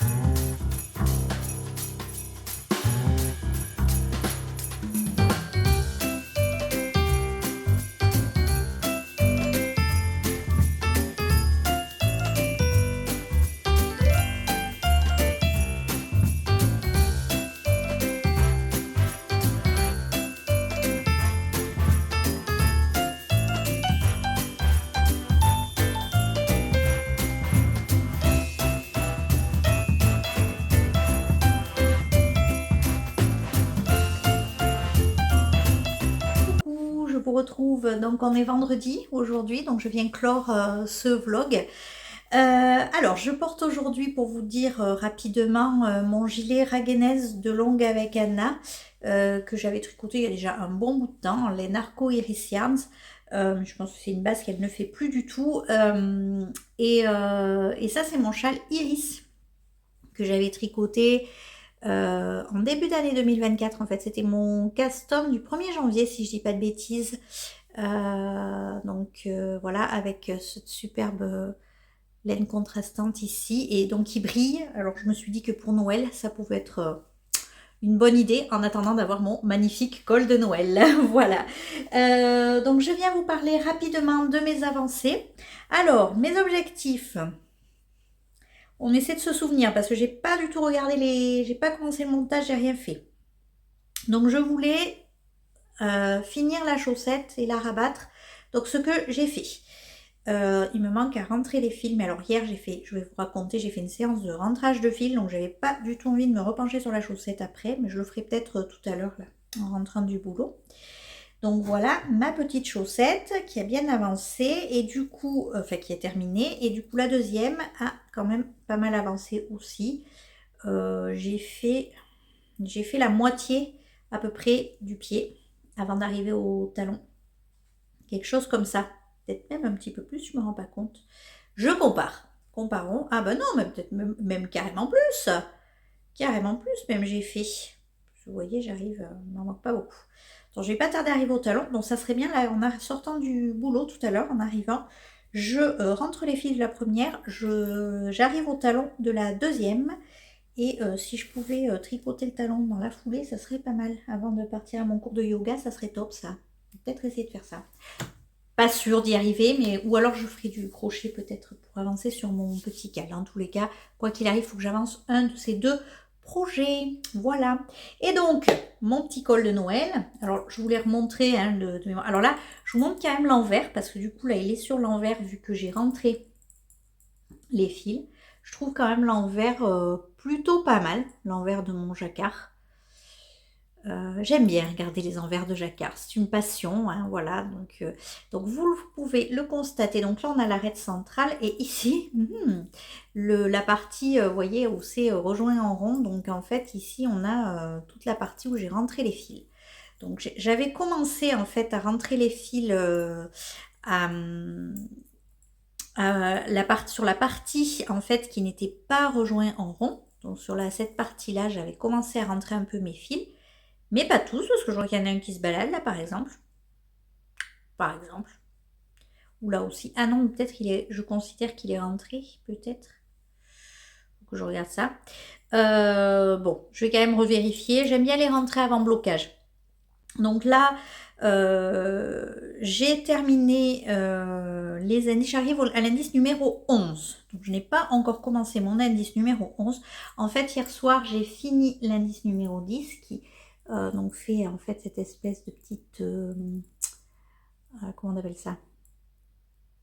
Coucou, je vous retrouve, donc on est vendredi aujourd'hui, donc je viens clore ce vlog. Alors, je porte aujourd'hui, pour vous dire rapidement, mon gilet Raguenaise de longue avec Anna, que j'avais tricoté il y a déjà un bon bout de temps, les Narco Iris Yarns. Je pense que c'est une base qu'elle ne fait plus du tout. Et ça, c'est mon châle Iris que j'avais tricoté en début d'année 2024. En fait, c'était mon custom du 1er janvier, si je dis pas de bêtises. Donc voilà, avec cette superbe laine contrastante ici et donc qui brille. Alors je me suis dit que pour Noël ça pouvait être une bonne idée en attendant d'avoir mon magnifique col de Noël. Voilà. Donc je viens vous parler rapidement de mes avancées. Alors mes objectifs. On essaie de se souvenir parce que j'ai pas du tout regardé j'ai pas commencé le montage, j'ai rien fait. Donc je voulais finir la chaussette et la rabattre. Donc ce que j'ai fait. Il me manque à rentrer les fils. Mais alors hier je vais vous raconter, j'ai fait une séance de rentrage de fils. Donc j'avais pas du tout envie de me repencher sur la chaussette après. Mais je le ferai peut-être tout à l'heure là, en rentrant du boulot. Donc voilà ma petite chaussette qui a bien avancé. Et du coup, qui est terminée. Et du coup la deuxième a quand même pas mal avancé aussi. J'ai fait la moitié à peu près du pied avant d'arriver au talon. Quelque chose comme ça. Peut-être même un petit peu plus, je me rends pas compte. Je compare. Comparons. Ah ben non, mais peut-être même carrément plus. Carrément plus, même j'ai fait. Vous voyez, j'arrive, il m'en manque pas beaucoup. Donc je vais pas tarder à arriver au talon. Donc ça serait bien, là, en sortant du boulot tout à l'heure, en arrivant, je rentre les fils de la première, j'arrive au talon de la deuxième. Et si je pouvais tricoter le talon dans la foulée, ça serait pas mal. Avant de partir à mon cours de yoga, ça serait top ça. Peut-être essayer de faire ça. Pas sûr d'y arriver, mais ou alors je ferai du crochet peut-être pour avancer sur mon petit cal. En tous les cas, quoi qu'il arrive, il faut que j'avance un de ces deux projets. Voilà. Et donc, mon petit col de Noël. Alors, je voulais remontrer. Hein, alors là, je vous montre quand même l'envers, parce que du coup, là, il est sur l'envers vu que j'ai rentré les fils. Je trouve quand même l'envers plutôt pas mal, l'envers de mon jacquard. J'aime bien regarder les envers de jacquard, c'est une passion, hein, voilà, donc vous pouvez le constater. Donc là on a l'arête centrale et ici la partie, vous voyez, où c'est rejoint en rond. Donc en fait ici on a toute la partie où j'ai rentré les fils. Donc j'avais commencé en fait à rentrer les fils sur la partie en fait qui n'était pas rejoint en rond. Donc sur cette partie là j'avais commencé à rentrer un peu mes fils. Mais pas tous, parce que je vois qu'il y en a un qui se balade là, par exemple. Par exemple. Ou là aussi. Ah non, peut-être je considère qu'il est rentré, peut-être. Faut que je regarde ça. Bon, je vais quand même revérifier. J'aime bien les rentrer avant blocage. Donc là, j'ai terminé les indices. J'arrive à l'indice numéro 11. Donc je n'ai pas encore commencé mon indice numéro 11. En fait, hier soir, j'ai fini l'indice numéro 10 qui donc fait en fait cette espèce de petite comment on appelle ça,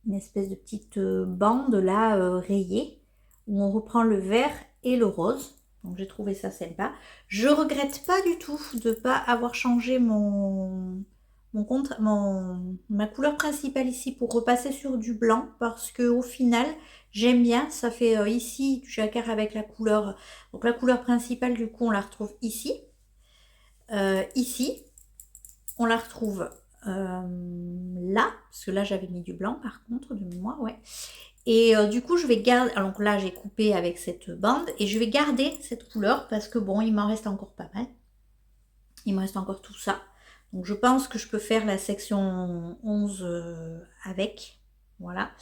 une espèce de petite bande là rayée où on reprend le vert et le rose. Donc j'ai trouvé ça sympa. Je regrette pas du tout de ne pas avoir changé ma couleur principale ici pour repasser sur du blanc, parce que au final j'aime bien. Ça fait ici du jacquard avec la couleur, donc la couleur principale du coup on la retrouve ici. Ici, on la retrouve là, parce que là j'avais mis du blanc par contre de mémoire, ouais. Et du coup je vais garder, alors là j'ai coupé avec cette bande et je vais garder cette couleur parce que bon, il m'en reste encore pas mal. Il me reste encore tout ça. Donc je pense que je peux faire la section 11 avec, voilà.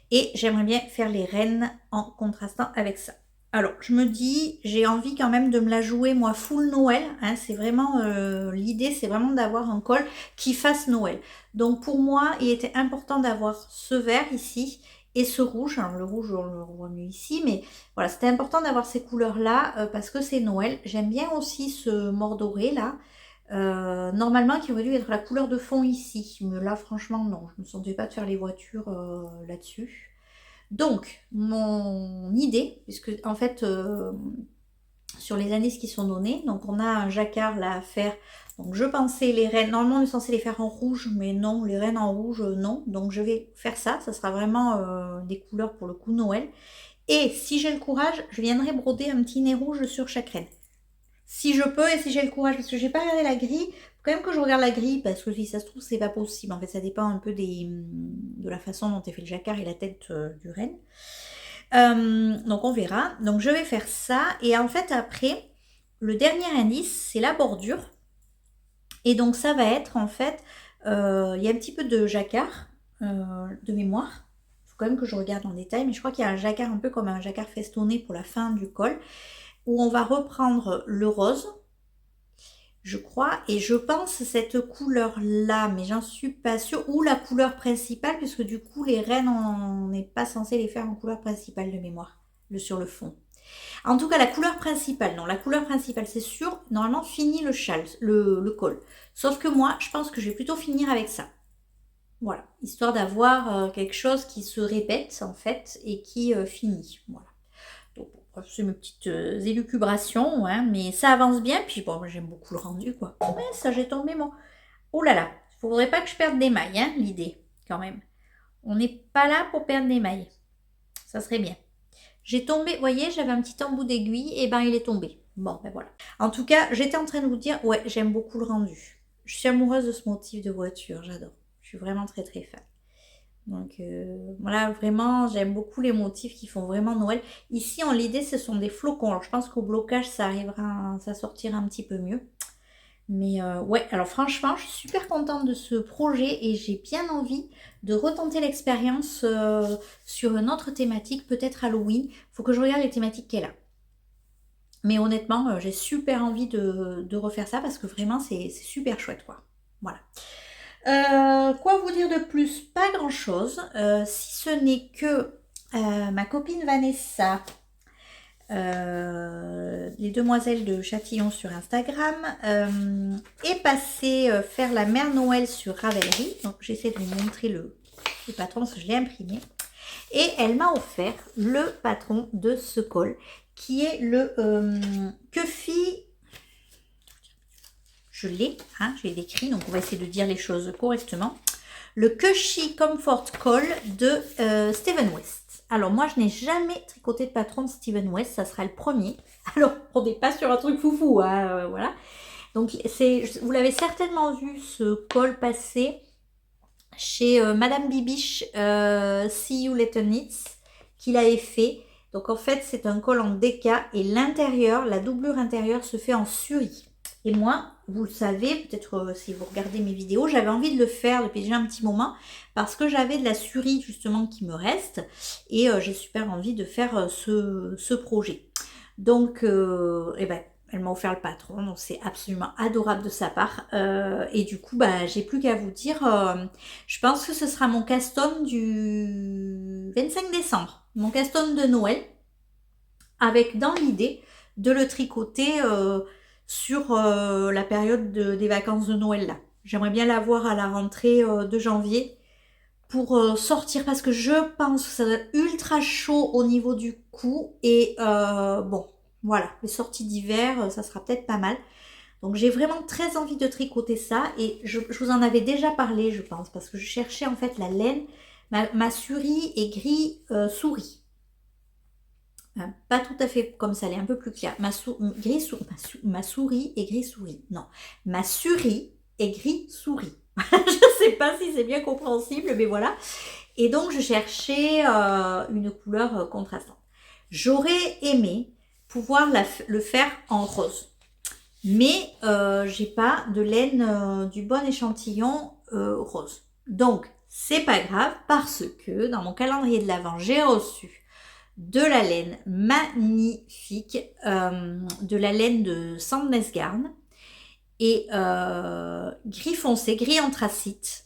Et j'aimerais bien faire les rennes en contrastant avec ça. Alors, je me dis, j'ai envie quand même de me la jouer, moi, full Noël. Hein, c'est vraiment, l'idée, c'est vraiment d'avoir un col qui fasse Noël. Donc, pour moi, il était important d'avoir ce vert ici et ce rouge. Alors, le rouge, on le voit mieux ici, mais voilà, c'était important d'avoir ces couleurs-là parce que c'est Noël. J'aime bien aussi ce mordoré, là. Normalement, qui aurait dû être la couleur de fond ici. Mais là, franchement, non. Je ne me sentais pas de faire les voitures là-dessus. Donc, mon idée, puisque en fait, sur les indices qui sont donnés, donc on a un jacquard là à faire. Donc je pensais les rennes, normalement on est censé les faire en rouge, mais non, les rennes en rouge, non. Donc je vais faire ça, ça sera vraiment des couleurs pour le coup Noël. Et si j'ai le courage, je viendrai broder un petit nez rouge sur chaque reine. Si je peux et si j'ai le courage, parce que j'ai pas regardé la grille, faut quand même que je regarde la grille, parce que si ça se trouve, c'est pas possible. En fait, ça dépend un peu de la façon dont est fait le jacquard et la tête du renne. Donc on verra. Donc je vais faire ça. Et en fait, après, le dernier indice, c'est la bordure. Et donc ça va être en fait, il y a un petit peu de jacquard de mémoire. Il faut quand même que je regarde en détail, mais je crois qu'il y a un jacquard un peu comme un jacquard festonné pour la fin du col, où on va reprendre le rose, je crois, et je pense cette couleur là, mais j'en suis pas sûre, ou la couleur principale, puisque du coup les rennes on n'est pas censé les faire en couleur principale de mémoire, sur le fond. En tout cas la couleur principale, non, la couleur principale c'est sûr, normalement finit le châle, le col. Sauf que moi je pense que je vais plutôt finir avec ça. Voilà, histoire d'avoir quelque chose qui se répète en fait et qui finit. Voilà. Donc c'est mes petites élucubrations, hein, mais ça avance bien. Puis bon, moi j'aime beaucoup le rendu, quoi. Ouais, ça j'ai tombé mon. Oh là là, il faudrait pas que je perde des mailles, hein, l'idée, quand même. On n'est pas là pour perdre des mailles. Ça serait bien. J'ai tombé, vous voyez, j'avais un petit embout d'aiguille, et ben il est tombé. Bon, ben voilà. En tout cas, j'étais en train de vous dire, ouais, j'aime beaucoup le rendu. Je suis amoureuse de ce motif de voiture, j'adore. Je suis vraiment très très fan. Donc voilà, vraiment, j'aime beaucoup les motifs qui font vraiment Noël. Ici, en l'idée, ce sont des flocons. Alors, je pense qu'au blocage, ça sortira un petit peu mieux. Mais ouais, alors franchement, je suis super contente de ce projet et j'ai bien envie de retenter l'expérience sur une autre thématique, peut-être Halloween. Il faut que je regarde les thématiques qu'elle a. Mais honnêtement, j'ai super envie de refaire ça parce que vraiment, c'est super chouette, quoi. Voilà. Quoi vous dire de plus? Pas grand-chose. Si ce n'est que ma copine Vanessa, les demoiselles de Châtillon sur Instagram, est passée faire la mère Noël sur Ravelry. Donc j'essaie de vous montrer le patron parce que je l'ai imprimé. Et elle m'a offert le patron de ce col qui est le Cuffy. Je l'ai, hein, j'ai décrit, donc on va essayer de dire les choses correctement. Le Cushy Comfort Call de Steven West. Alors moi je n'ai jamais tricoté de patron de Steven West, ça sera le premier. Alors on n'est pas sur un truc foufou, hein, voilà. Donc vous l'avez certainement vu ce col passer chez Madame Bibiche, See You Little Knits, qu'il avait fait. Donc en fait c'est un col en déca et l'intérieur, la doublure intérieure se fait en suri. Et moi, vous le savez, peut-être si vous regardez mes vidéos, j'avais envie de le faire depuis déjà un petit moment parce que j'avais de la suri justement qui me reste et j'ai super envie de faire ce projet. Donc, eh ben, elle m'a offert le patron, donc c'est absolument adorable de sa part. Et du coup, bah, j'ai plus qu'à vous dire, je pense que ce sera mon custom du 25 décembre, mon custom de Noël, avec dans l'idée de le tricoter sur la période des vacances de Noël là. J'aimerais bien l'avoir à la rentrée de janvier pour sortir parce que je pense que ça va être ultra chaud au niveau du cou et bon, voilà, les sorties d'hiver, ça sera peut-être pas mal. Donc j'ai vraiment très envie de tricoter ça et je vous en avais déjà parlé, je pense, parce que je cherchais en fait la laine. Ma souris est gris souris. Pas tout à fait comme ça, elle est un peu plus claire. Ma souris est gris souris. Non, ma souris est gris souris. Je sais pas si c'est bien compréhensible, mais voilà. Et donc je cherchais une couleur contrastante. J'aurais aimé pouvoir le faire en rose. Mais j'ai pas de laine du bon échantillon rose. Donc c'est pas grave parce que dans mon calendrier de l'Avent, j'ai reçu de la laine magnifique, de la laine de Sandnesgarn et gris foncé, gris anthracite.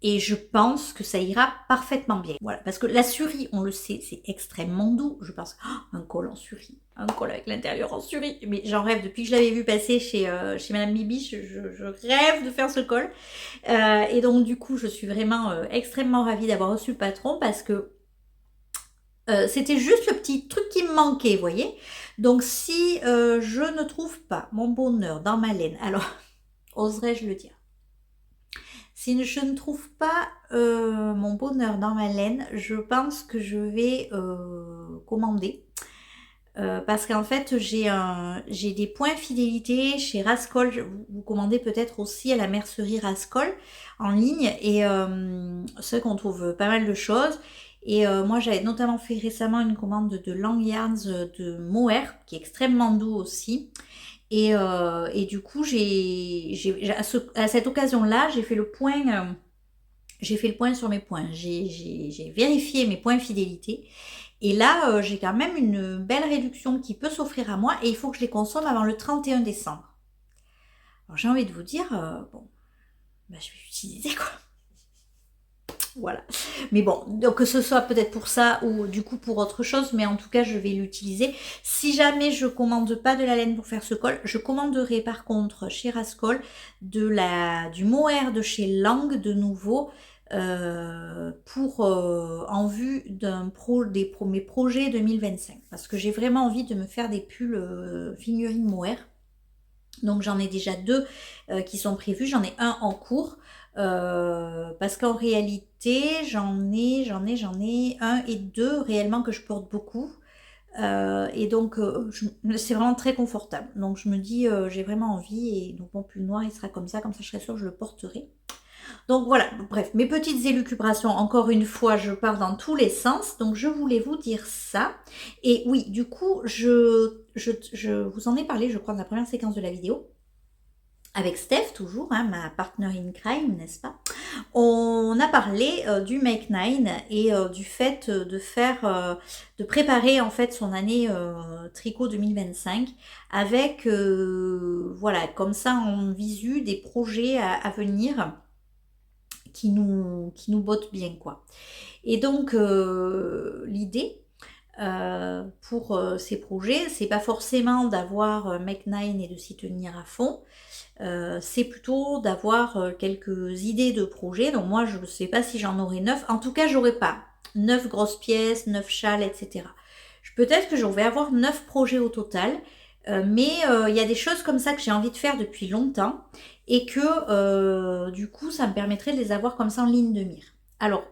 Et je pense que ça ira parfaitement bien. Voilà, parce que la suri, on le sait, c'est extrêmement doux. Je pense, un col en suri, un col avec l'intérieur en suri. Mais j'en rêve, depuis que je l'avais vu passer chez Madame Bibi, je rêve de faire ce col. Et donc du coup, je suis vraiment extrêmement ravie d'avoir reçu le patron parce que c'était juste le petit truc qui me manquait, vous voyez. Donc si je ne trouve pas mon bonheur dans ma laine, alors oserais-je le dire, si je ne trouve pas mon bonheur dans ma laine, je pense que je vais commander. Parce qu'en fait, j'ai des points fidélité chez Rascol. Vous commandez peut-être aussi à la mercerie Rascol en ligne. Et c'est vrai qu'on trouve pas mal de choses. Et moi, j'avais notamment fait récemment une commande de Long Yarns de Mohair, qui est extrêmement doux aussi. Et du coup, à cette occasion-là, j'ai fait le point sur mes points. J'ai vérifié mes points fidélité. Et là, j'ai quand même une belle réduction qui peut s'offrir à moi. Et il faut que je les consomme avant le 31 décembre. Alors j'ai envie de vous dire, bon, bah, je vais l'utiliser quoi. Voilà. Mais bon, donc que ce soit peut-être pour ça ou du coup pour autre chose, mais en tout cas je vais l'utiliser. Si jamais je commande pas de la laine pour faire ce col, je commanderai par contre chez Rascol du mohair de chez Lang de nouveau pour en vue mes projets 2025. Parce que j'ai vraiment envie de me faire des pulls figurines mohair. Donc j'en ai déjà 2 qui sont prévus, j'en ai un en cours. Parce qu'en réalité, j'en ai 1 et 2 réellement que je porte beaucoup. Et donc, c'est vraiment très confortable. Donc, je me dis, j'ai vraiment envie. Et donc, mon pull noir, il sera comme ça je serai sûre que je le porterai. Donc, voilà. Bref, mes petites élucubrations, encore une fois, je pars dans tous les sens. Donc, je voulais vous dire ça. Et oui, du coup, je vous en ai parlé, je crois, dans la première séquence de la vidéo. Avec Steph, toujours, hein, ma partner in crime, n'est-ce pas? on a parlé du Make Nine et du fait de préparer en fait son année tricot 2025 avec, voilà, comme ça en visu des projets à venir qui nous bottent bien, quoi. Et donc, l'idée pour ces projets, c'est pas forcément d'avoir Make Nine et de s'y tenir à fond. C'est plutôt d'avoir quelques idées de projets. Donc moi, je ne sais pas si j'en aurai 9. En tout cas, j'aurai pas 9 grosses pièces, 9 châles, etc. Peut-être que je vais avoir 9 projets au total. Mais il y a des choses comme ça que j'ai envie de faire depuis longtemps et que du coup, ça me permettrait de les avoir comme ça en ligne de mire. Alors,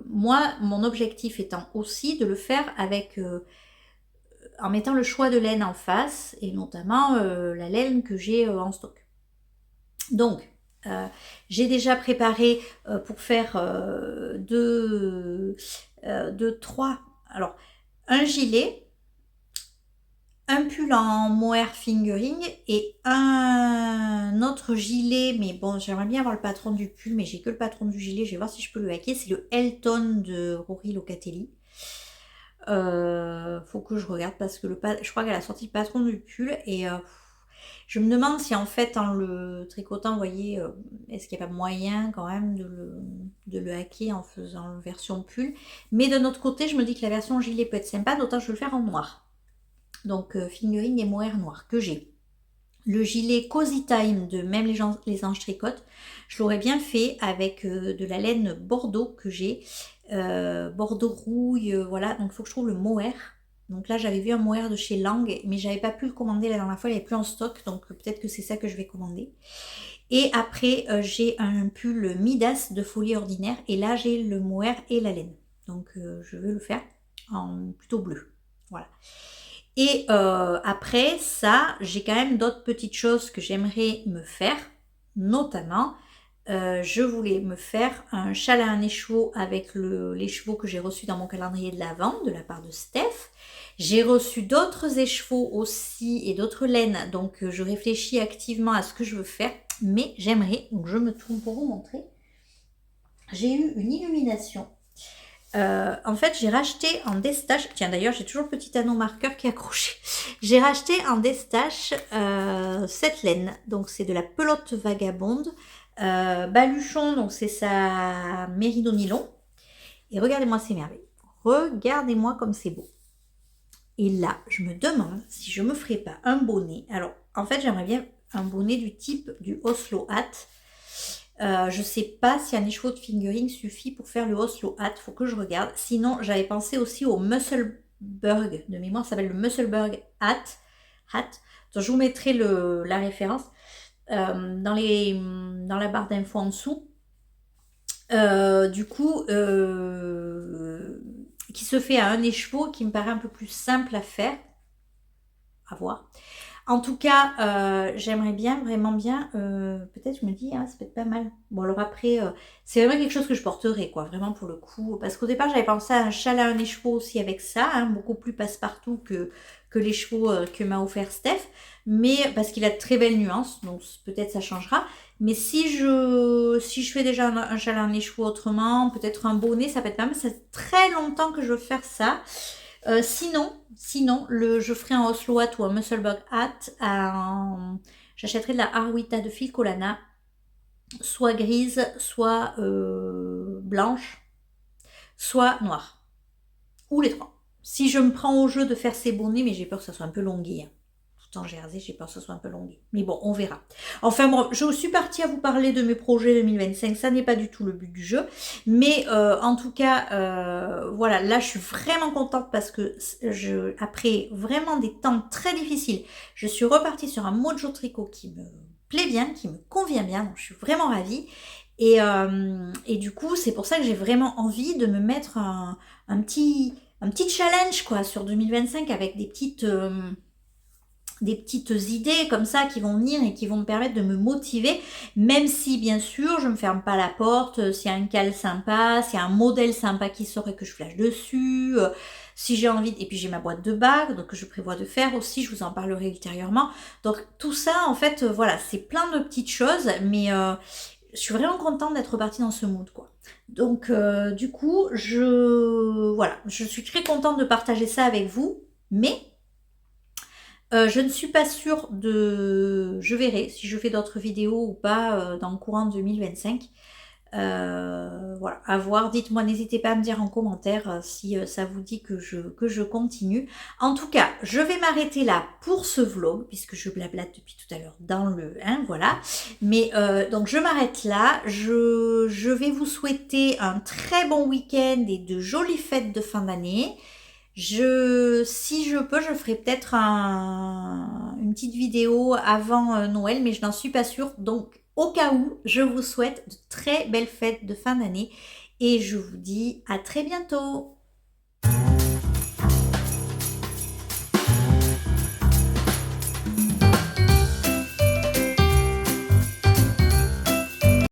moi, mon objectif étant aussi de le faire avec en mettant le choix de laine en face, et notamment la laine que j'ai en stock. Donc, j'ai déjà préparé pour faire trois. Alors, un gilet, un pull en mohair fingering et un autre gilet, mais bon, j'aimerais bien avoir le patron du pull, mais j'ai que le patron du gilet, je vais voir si je peux le hacker. C'est le Elton de Rory Locatelli. Faut que je regarde parce que je crois qu'elle a sorti le patron du pull et je me demande si en fait en le tricotant, vous voyez, est-ce qu'il n'y a pas moyen quand même de le hacker en faisant version pull. Mais de notre côté, je me dis que la version gilet peut être sympa, d'autant que je vais le faire en noir. Donc fingering et mohair noir que j'ai. Le gilet Cozy Time de Même les Anges tricotent, je l'aurais bien fait avec de la laine Bordeaux que j'ai. Bordeaux rouille, voilà. Donc il faut que je trouve le mohair. Donc là j'avais vu un mohair de chez Lang, mais j'avais pas pu le commander la dernière fois, il n'est plus en stock. Donc peut-être que c'est ça que je vais commander. Et après j'ai un pull Midas de Folie Ordinaire. Et là j'ai le mohair et la laine. Donc je vais le faire en plutôt bleu. Voilà. Et après ça, j'ai quand même d'autres petites choses que j'aimerais me faire. Notamment, je voulais me faire un châle à un écheveau avec l'écheveau que j'ai reçu dans mon calendrier de l'Avent de la part de Steph. J'ai reçu d'autres écheveaux aussi et d'autres laines. Donc je réfléchis activement à ce que je veux faire. Mais j'aimerais, donc je me tourne pour vous montrer. J'ai eu une illumination. En fait, j'ai racheté en destache. Tiens, d'ailleurs, j'ai toujours le petit anneau marqueur qui est accroché. J'ai racheté en destache cette laine. Donc, c'est de la pelote vagabonde. Baluchon, donc c'est sa mérinos nylon. Et regardez-moi ces merveilles. Regardez-moi comme c'est beau. Et là, je me demande si je me ferais pas un bonnet. Alors, en fait, j'aimerais bien un bonnet du type du Oslo Hat. Je sais pas si un écheveau de fingering suffit pour faire le Oslo Hat, faut que je regarde. Sinon, j'avais pensé aussi au Musselburgh, de mémoire, ça s'appelle le Musselburgh Hat. Donc, je vous mettrai la référence dans la barre d'infos en dessous. Du coup, qui se fait à un écheveau, qui me paraît un peu plus simple à faire. À voir. En tout cas, j'aimerais bien, vraiment bien, peut-être je me dis, ça peut être pas mal. Bon alors après, c'est vraiment quelque chose que je porterai, quoi, vraiment pour le coup. Parce qu'au départ, j'avais pensé à un châle à un écheveau aussi avec ça, beaucoup plus passe-partout que l'écheveau que m'a offert Steph. Mais parce qu'il a de très belles nuances, donc peut-être ça changera. Mais si je fais déjà un châle à un écheveau autrement, peut-être un bonnet, ça peut être pas mal. Ça fait très longtemps que je veux faire ça. Sinon, je ferai un Oslo Hat ou un Musselburgh Hat. J'achèterai de la Arwita de Filcolana, soit grise, soit blanche, soit noire. Ou les trois. Si je me prends au jeu de faire ces bonnets, mais j'ai peur que ça soit un peu longué. Tout en jersey, j'ai peur que ça soit un peu longué. Mais bon, on verra. Enfin bon, je suis partie à vous parler de mes projets 2025. Ça n'est pas du tout le but du jeu. Mais en tout cas, voilà, là je suis vraiment contente parce que après vraiment des temps très difficiles, je suis repartie sur un mojo tricot qui me plaît bien, qui me convient bien. Donc je suis vraiment ravie. Et du coup, c'est pour ça que j'ai vraiment envie de me mettre un petit challenge quoi sur 2025 avec des petites idées comme ça qui vont venir et qui vont me permettre de me motiver, même si bien sûr je me ferme pas la porte, s'il y a un cal sympa, s'il y a un modèle sympa qui sort et que je flash dessus, si j'ai envie, et puis j'ai ma boîte de bagues, donc je prévois de faire aussi, je vous en parlerai ultérieurement. Donc tout ça en fait, voilà, c'est plein de petites choses, mais je suis vraiment contente d'être partie dans ce mood, quoi. Donc, du coup, voilà, je suis très contente de partager ça avec vous, mais je ne suis pas sûre de... Je verrai si je fais d'autres vidéos ou pas dans le courant 2025. Voilà, à voir. Dites-moi, n'hésitez pas à me dire en commentaire si ça vous dit que je continue. En tout cas, je vais m'arrêter là pour ce vlog, puisque je blablate depuis tout à l'heure dans le... Hein, voilà. Mais donc, je m'arrête là. Je vais vous souhaiter un très bon week-end et de jolies fêtes de fin d'année. Si je peux, je ferai peut-être une petite vidéo avant Noël, mais je n'en suis pas sûre. Donc, au cas où, je vous souhaite de très belles fêtes de fin d'année et je vous dis à très bientôt.